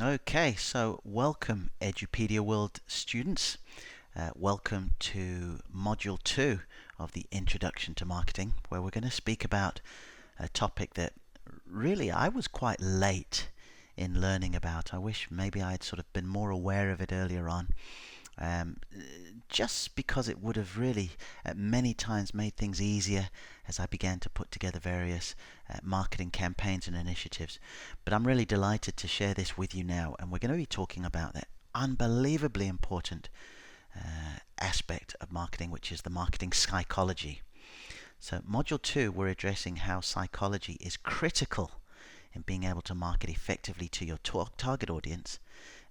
Okay, so welcome Edupedia World students. Welcome to Module 2 of the Introduction to Marketing, where we're going to speak about a topic that really I was quite late in learning about. I wish maybe I had sort of been more aware of it earlier on. Um, just because it would have really many times made things easier as I began to put together various marketing campaigns and initiatives. But I'm really delighted to share this with you now, and we're going to be talking about that unbelievably important aspect of marketing, which is the marketing psychology. So, Module 2, we're addressing how psychology is critical in being able to market effectively to your target audience.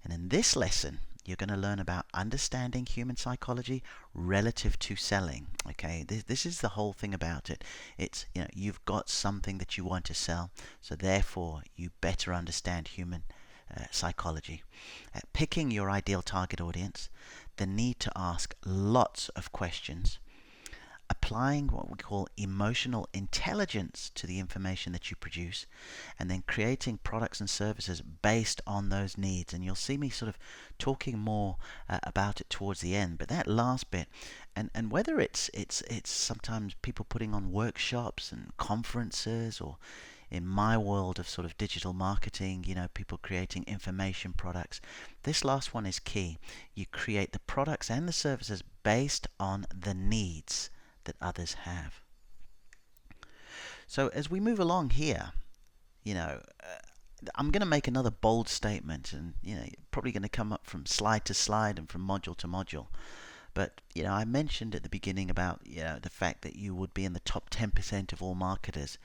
And in this lesson, you're going to learn about understanding human psychology relative to selling. Okay, this is the whole thing about it. It's, you've got something that you want to sell, so therefore you better understand human psychology. Picking your ideal target audience, the need to ask lots of questions, applying what we call emotional intelligence to the information that you produce, and then creating products and services based on those needs. And you'll see me sort of talking more about it towards the end. But that last bit, and whether it's sometimes people putting on workshops and conferences, or in my world of sort of digital marketing, people creating information products. This last one is key. You create the products and the services based on the needs that others have. So as we move along here, I'm going to make another bold statement, and probably going to come up from slide to slide and from module to module. But I mentioned at the beginning about the fact that you would be in the top 10% of all marketers.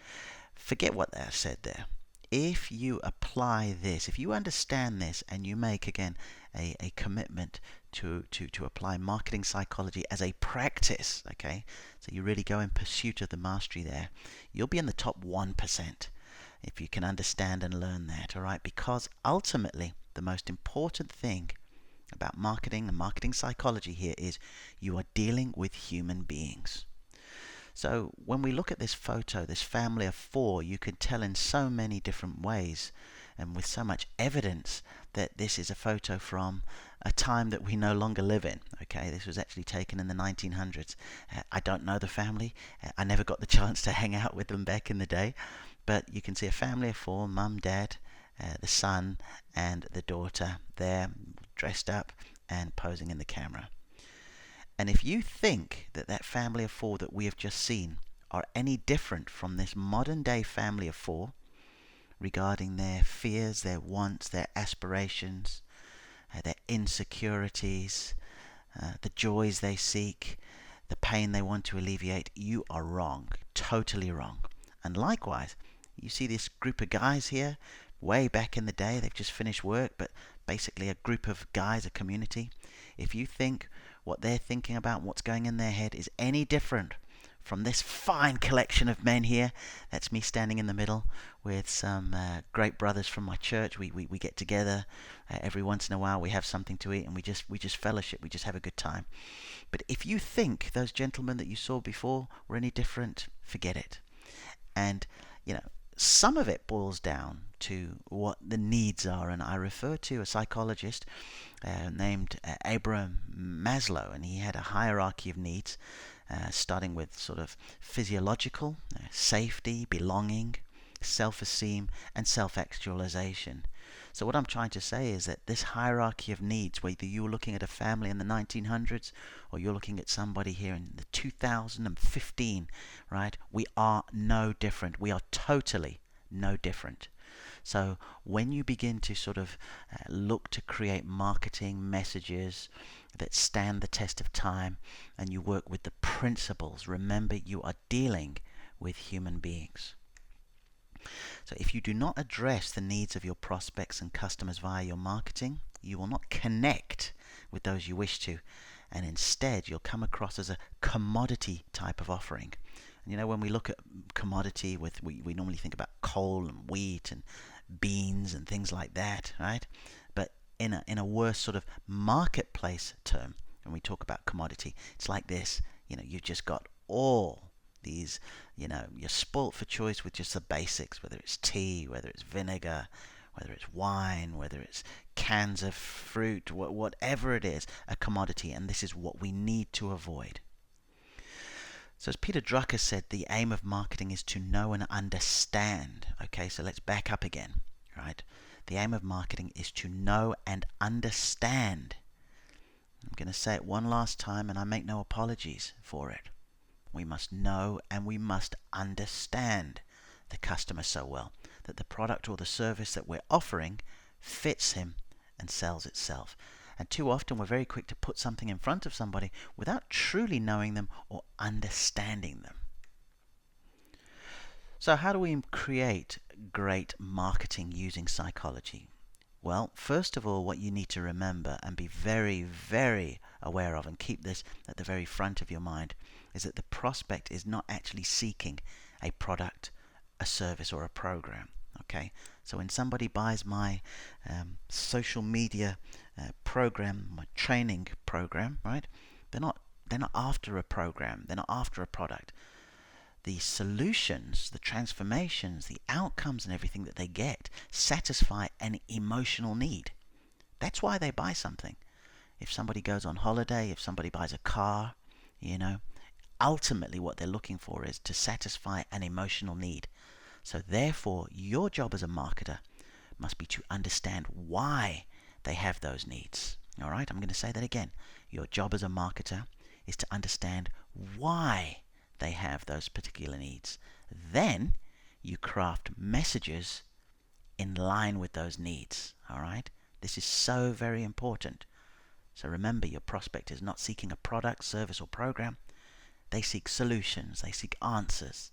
Forget what I said there. If you apply this, if you understand this, and you make again a commitment to apply marketing psychology as a practice, okay, so you really go in pursuit of the mastery there, you'll be in the top 1% if you can understand and learn that, all right? Because ultimately, the most important thing about marketing and marketing psychology here is you are dealing with human beings. So when we look at this photo, this family of four, you can tell in so many different ways and with so much evidence that this is a photo from a time that we no longer live in. Okay, this was actually taken in the 1900s. I don't know the family. I never got the chance to hang out with them back in the day. But you can see a family of four, mum, dad, the son, and the daughter there dressed up and posing in the camera. And if you think that that family of four that we have just seen are any different from this modern day family of four regarding their fears, their wants, their aspirations, their insecurities, the joys they seek, the pain they want to alleviate, you are wrong. Totally wrong. And likewise, you see this group of guys here, way back in the day, they've just finished work, but basically a group of guys, a community. If you think what they're thinking about, what's going in their head, is any different from this fine collection of men here, that's me standing in the middle with some great brothers from my church. We get together every once in a while, we have something to eat, and we just fellowship, we just have a good time. But if you think those gentlemen that you saw before were any different, forget it. And some of it boils down to what the needs are, and I refer to a psychologist named Abraham Maslow, and he had a hierarchy of needs, starting with sort of physiological, safety, belonging, self-esteem, and self-actualization. So what I'm trying to say is that this hierarchy of needs, whether you're looking at a family in the 1900s or you're looking at somebody here in the 2015, right? We are no different. We are totally no different. So when you begin to sort of look to create marketing messages that stand the test of time, and you work with the principles, remember you are dealing with human beings. So if you do not address the needs of your prospects and customers via your marketing, you will not connect with those you wish to, and instead you'll come across as a commodity type of offering. And when we look at commodity, we normally think about coal and wheat and beans and things like that, right? But in a worse sort of marketplace term, when we talk about commodity, it's like this. You've just got all these, you're spoilt for choice with just the basics, whether it's tea, whether it's vinegar, whether it's wine, whether it's cans of fruit, whatever it is, a commodity, and this is what we need to avoid. So as Peter Drucker said, the aim of marketing is to know and understand. Okay, so let's back up again, right? The aim of marketing is to know and understand. I'm going to say it one last time, and I make no apologies for it. We must know and we must understand the customer so well that the product or the service that we're offering fits him and sells itself. And too often we're very quick to put something in front of somebody without truly knowing them or understanding them. So how do we create great marketing using psychology? Well, first of all, what you need to remember and be very, very aware of, and keep this at the very front of your mind, is that the prospect is not actually seeking a product, a service, or a program. Okay, so when somebody buys my social media program, my training program, right? They're not after a program. They're not after a product. The solutions, the transformations, the outcomes, and everything that they get satisfy an emotional need. That's why they buy something. If somebody goes on holiday, if somebody buys a car, ultimately what they're looking for is to satisfy an emotional need. So therefore, your job as a marketer must be to understand why they have those needs. All right, I'm going to say that again. Your job as a marketer is to understand why they have those particular needs. Then you craft messages in line with those needs. All right, this is so very important. So remember, your prospect is not seeking a product, service, or program. They seek solutions. They seek answers.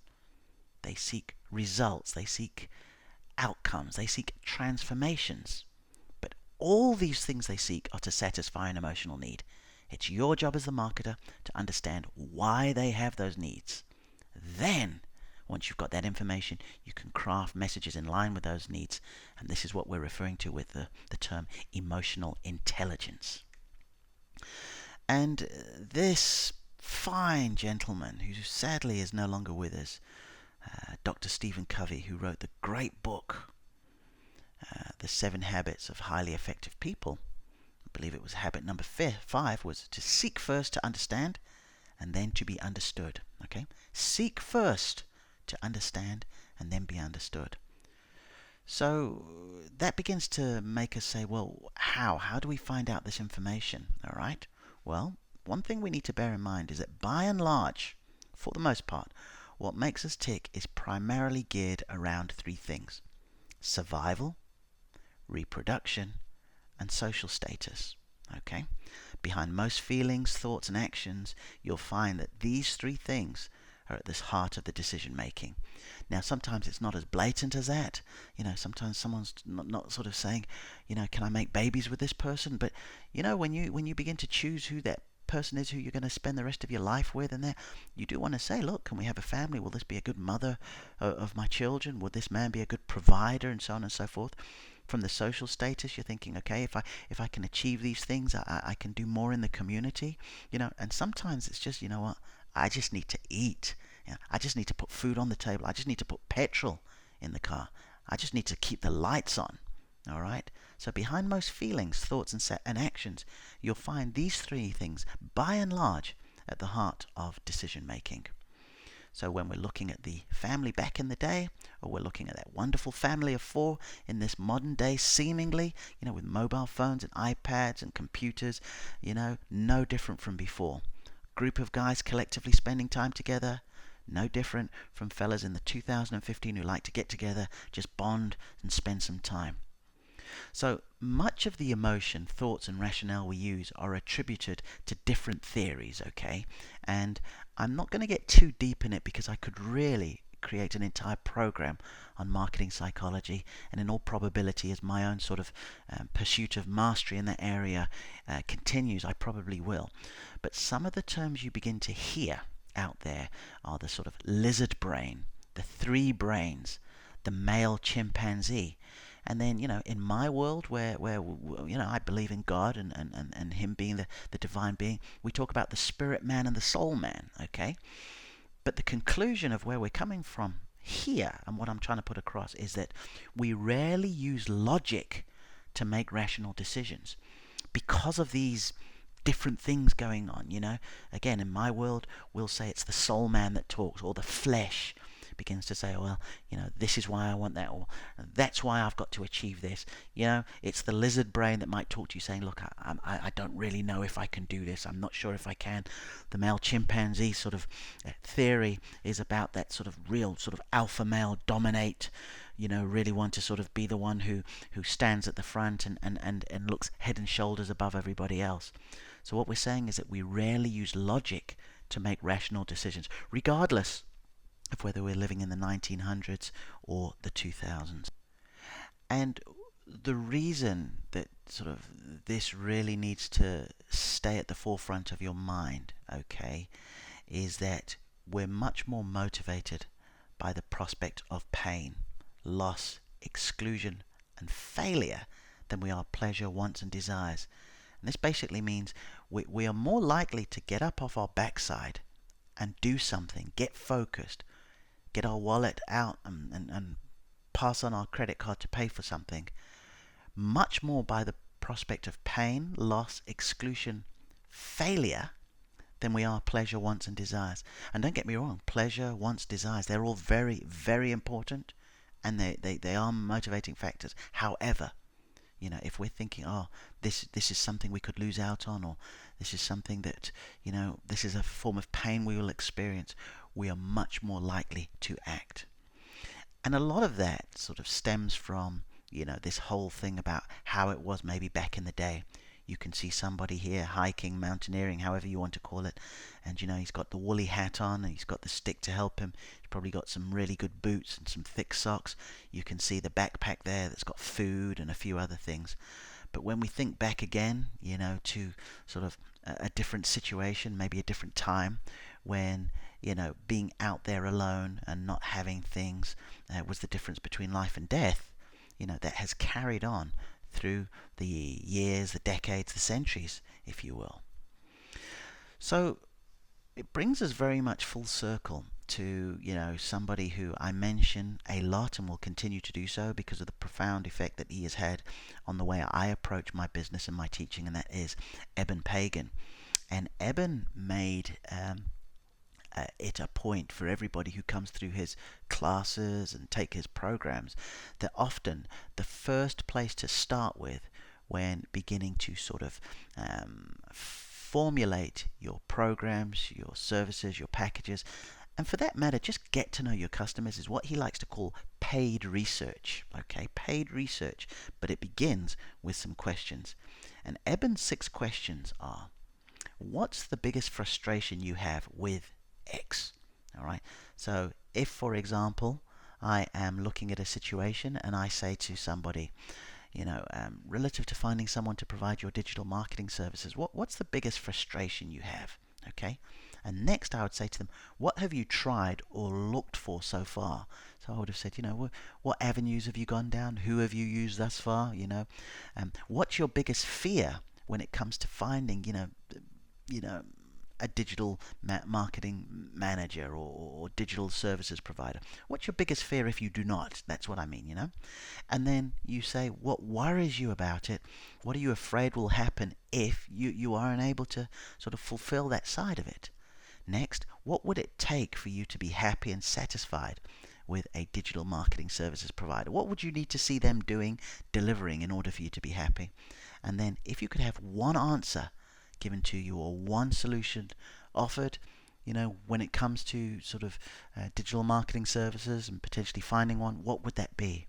They seek results. They seek outcomes. They seek transformations. But all these things they seek are to satisfy an emotional need. It's your job as the marketer to understand why they have those needs. Then, once you've got that information, you can craft messages in line with those needs. And this is what we're referring to with the term emotional intelligence. And this fine gentleman, who sadly is no longer with us, Dr. Stephen Covey, who wrote the great book, The 7 Habits of Highly Effective People, I believe it was habit number 5, was to seek first to understand and then to be understood. Okay? Seek first to understand and then be understood. So that begins to make us say, well, how? How do we find out this information? All right? Well, one thing we need to bear in mind is that by and large, for the most part, what makes us tick is primarily geared around 3 things: survival, reproduction, and social status. Okay? Behind most feelings, thoughts, and actions, you'll find that these 3 things are at the heart of the decision making. Now, sometimes it's not as blatant as that. Sometimes someone's not sort of saying, can I make babies with this person? But when you begin to choose who that person is, who you're going to spend the rest of your life with, and you do want to say, look, can we have a family? Will this be a good mother of my children? Will this man be a good provider? And so on and so forth. From the social status, you're thinking, okay, if I can achieve these things, I can do more in the community. And sometimes it's just, what, I just need to eat. I just need to put food on the table. I just need to put petrol in the car. I just need to keep the lights on. All right? So behind most feelings, thoughts, and actions, you'll find these 3 things, by and large, at the heart of decision making. So when we're looking at the family back in the day, or we're looking at that wonderful family of 4 in this modern day, seemingly, with mobile phones and iPads and computers, no different from before. Group of guys collectively spending time together, no different from fellas in the 2015 who like to get together, just bond and spend some time. So much of the emotion, thoughts, and rationale we use are attributed to different theories, okay? And I'm not going to get too deep in it because I could really create an entire program on marketing psychology, and in all probability, as my own sort of pursuit of mastery in that area continues, I probably will. But some of the terms you begin to hear out there are the sort of lizard brain, the 3 brains, the male chimpanzee. And then, in my world where I believe in God and Him being the divine being, we talk about the spirit man and the soul man, okay? But the conclusion of where we're coming from here, and what I'm trying to put across, is that we rarely use logic to make rational decisions because of these different things going on, Again, in my world, we'll say it's the soul man that talks, or the flesh begins to say, well, this is why I want that, or that's why I've got to achieve this. It's the lizard brain that might talk to you saying, look, I don't really know if I can do this. I'm not sure if I can. The male chimpanzee sort of theory is about that sort of real sort of alpha male dominate, really want to sort of be the one who stands at the front and looks head and shoulders above everybody else. So what we're saying is that we rarely use logic to make rational decisions, regardless of whether we're living in the 1900s or the 2000s. And the reason that sort of this really needs to stay at the forefront of your mind, okay, is that we're much more motivated by the prospect of pain, loss, exclusion, and failure than we are pleasure, wants, and desires. And this basically means we are more likely to get up off our backside and do something, get focused, get our wallet out and pass on our credit card to pay for something, much more by the prospect of pain, loss, exclusion, failure, than we are pleasure, wants, and desires. And don't get me wrong, pleasure, wants, desires, they're all very, very important, and they are motivating factors. However, if we're thinking, this is something we could lose out on, or this is something that, this is a form of pain we will experience, we are much more likely to act. And a lot of that sort of stems from, this whole thing about how it was maybe back in the day. You can see somebody here hiking, mountaineering, however you want to call it, and he's got the woolly hat on, and he's got the stick to help him. He's probably got some really good boots and some thick socks. You can see the backpack there that's got food and a few other things. But when we think back again, to sort of a different situation, maybe a different time, when being out there alone and not having things was the difference between life and death, that has carried on through the years, the decades, the centuries, if you will. So it brings us very much full circle to, somebody who I mention a lot and will continue to do so because of the profound effect that he has had on the way I approach my business and my teaching, and that is Eben Pagan. And Eben made it a point for everybody who comes through his classes and take his programs that often the first place to start with when beginning to sort of formulate your programs, your services, your packages, and for that matter, just get to know your customers, is what he likes to call paid research. Okay, paid research, but it begins with some questions. And Eben's 6 questions are: what's the biggest frustration you have with X? All right. So if, for example, I am looking at a situation and I say to somebody, relative to finding someone to provide your digital marketing services, what's the biggest frustration you have? Okay. And next I would say to them, what have you tried or looked for so far? So I would have said, what avenues have you gone down? Who have you used thus far? What's your biggest fear when it comes to finding, a digital marketing manager or digital services provider? What's your biggest fear if you do not? That's what I mean, And then you say, what worries you about it? What are you afraid will happen if you aren't able to sort of fulfill that side of it? Next, what would it take for you to be happy and satisfied with a digital marketing services provider? What would you need to see them delivering in order for you to be happy? And then if you could have one answer given to you or one solution offered, when it comes to sort of digital marketing services and potentially finding one, what would that be?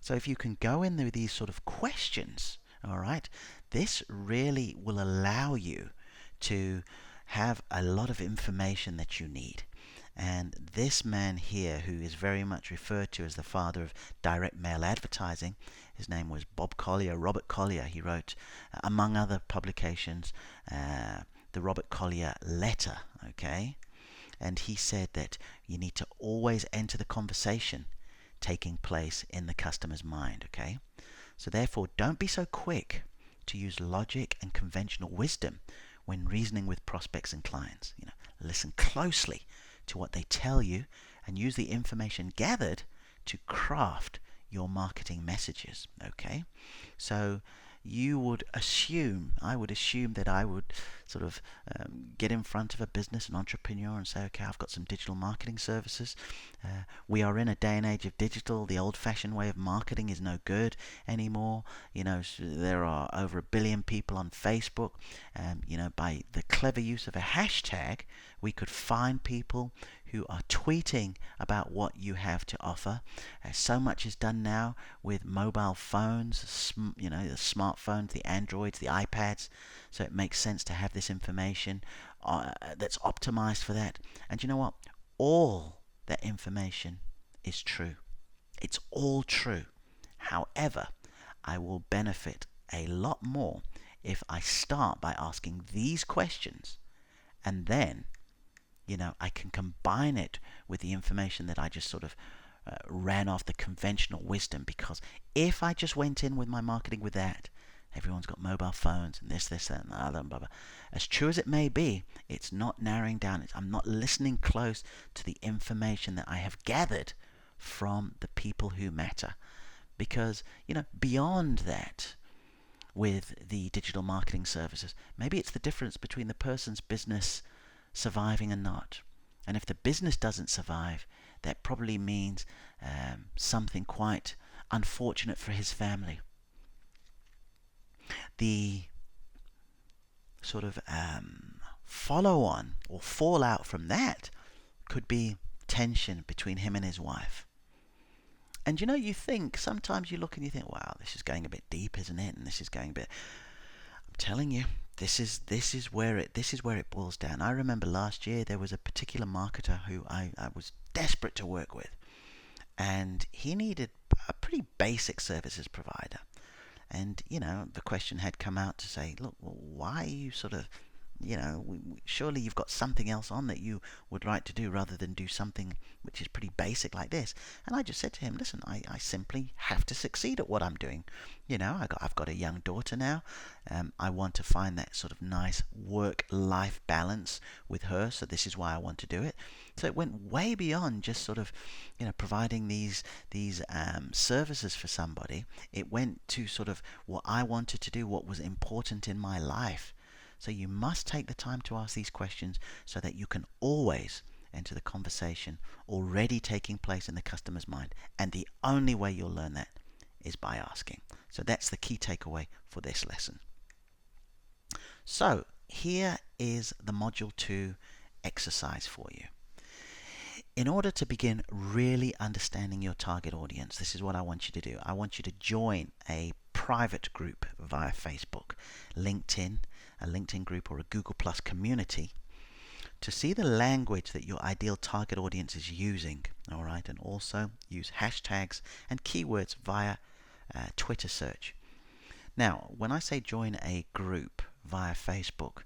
So if you can go in with these sort of questions, all right, this really will allow you to have a lot of information that you need. And this man here, who is very much referred to as the father of direct mail advertising, his name was Robert Collier. He wrote, among other publications, the Robert Collier Letter, okay? And he said that you need to always enter the conversation taking place in the customer's mind, okay? So therefore, don't be so quick to use logic and conventional wisdom when reasoning with prospects and clients. Listen closely to what they tell you and use the information gathered to craft your marketing messages. Okay, so you would assume, I would assume that I would sort of get in front of a business, an entrepreneur, and say, okay, I've got some digital marketing services. We are in a day and age of digital. The old-fashioned way of marketing is no good anymore. There are over 1 billion people on Facebook. By the clever use of a hashtag, we could find people who are tweeting about what you have to offer. So much is done now with mobile phones, the smartphones, the Androids, the iPads. So it makes sense to have this information that's optimized for that. And you know what? All that information is true. It's all true. However, I will benefit a lot more if I start by asking these questions, and then I can combine it with the information that I just sort of ran off the conventional wisdom. Because if I just went in with my marketing with that, everyone's got mobile phones and this, that, and the other, and blah, blah. As true as it may be, it's not narrowing down. I'm not listening close to the information that I have gathered from the people who matter. Because, beyond that, with the digital marketing services, maybe it's the difference between the person's business surviving and not. And if the business doesn't survive, that probably means something quite unfortunate for his family. The sort of follow-on or fallout from that could be tension between him and his wife. And sometimes you look and you think, wow, this is going a bit deep, isn't it? And this is going a bit... I'm telling you, this is where it boils down. I remember last year there was a particular marketer who I was desperate to work with, and he needed a pretty basic services provider. And the question had come out to say, look, well, why are you sort of surely you've got something else on that you would like to do rather than do something which is pretty basic like this. And I just said to him, listen, I simply have to succeed at what I'm doing. I've got a young daughter now. I want to find that sort of nice work-life balance with her, so this is why I want to do it. So it went way beyond just sort of providing these services for somebody. It went to sort of what I wanted to do, what was important in my life. So you must take the time to ask these questions so that you can always enter the conversation already taking place in the customer's mind. And the only way you'll learn that is by asking. So that's the key takeaway for this lesson. So here is the Module 2 exercise for you. In order to begin really understanding your target audience, this is what I want you to do. I want you to join a private group via Facebook, LinkedIn, a LinkedIn group, or a Google Plus community, to see the language that your ideal target audience is using, all right, and also use hashtags and keywords via Twitter search. Now, when I say join a group via Facebook,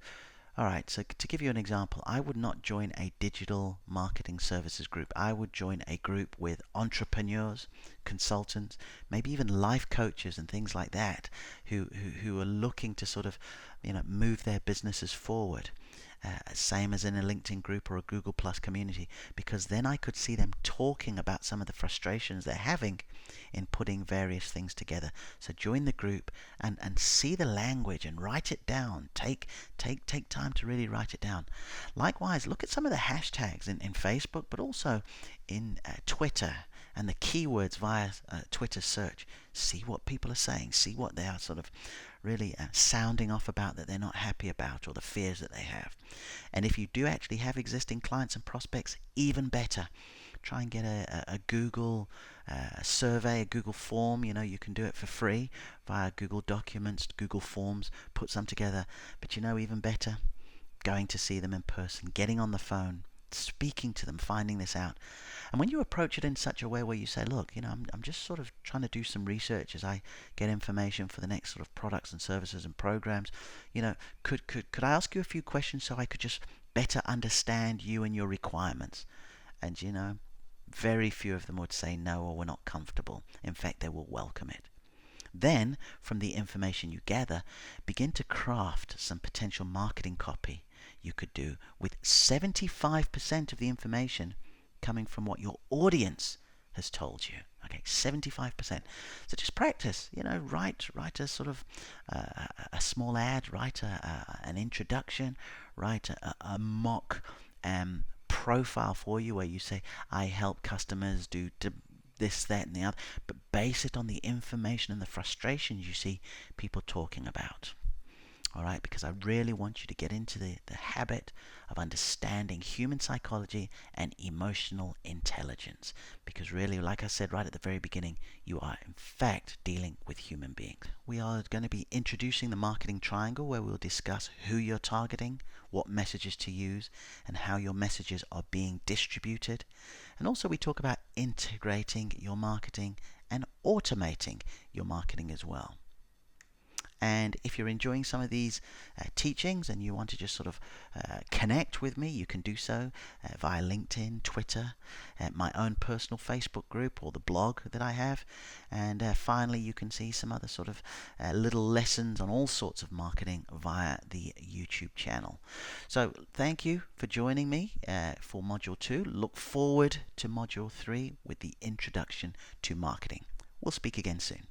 all right, so to give you an example, I would not join a digital marketing services group. I would join a group with entrepreneurs, consultants, maybe even life coaches and things like that, who are looking to sort of move their businesses forward. Same as in a LinkedIn group or a Google Plus community, because then I could see them talking about some of the frustrations they're having in putting various things together. So join the group and see the language and write it down. Take time to really write it down. Likewise, look at some of the hashtags in Facebook, but also in Twitter, and the keywords via Twitter search. See what people are saying. See what they are sort of really sounding off about that they're not happy about, or the fears that they have. And if you do actually have existing clients and prospects, even better. Try and get a Google survey, a Google form. You can do it for free via Google Documents, Google Forms. Put some together. But even better, going to see them in person, getting on the phone, speaking to them, finding this out. And when you approach it in such a way where you say, look, I'm just sort of trying to do some research as I get information for the next sort of products and services and programs. Could I ask you a few questions so I could just better understand you and your requirements? And very few of them would say no, or we're not comfortable. In fact, they will welcome it. Then, from the information you gather, begin to craft some potential marketing copy you could do with 75% of the information coming from what your audience has told you. Okay, 75%. So just practice. Write a sort of a small ad, write an introduction, write a mock profile for you where you say, I help customers do this, that, and the other, but base it on the information and the frustrations you see people talking about. All right, because I really want you to get into the habit of understanding human psychology and emotional intelligence. Because really, like I said right at the very beginning, you are in fact dealing with human beings. We are going to be introducing the marketing triangle, where we'll discuss who you're targeting, what messages to use, and how your messages are being distributed. And also we talk about integrating your marketing and automating your marketing as well. And if you're enjoying some of these teachings and you want to just sort of connect with me, you can do so via LinkedIn, Twitter, my own personal Facebook group, or the blog that I have. And finally, you can see some other sort of little lessons on all sorts of marketing via the YouTube channel. So thank you for joining me for Module 2. Look forward to Module 3 with the introduction to marketing. We'll speak again soon.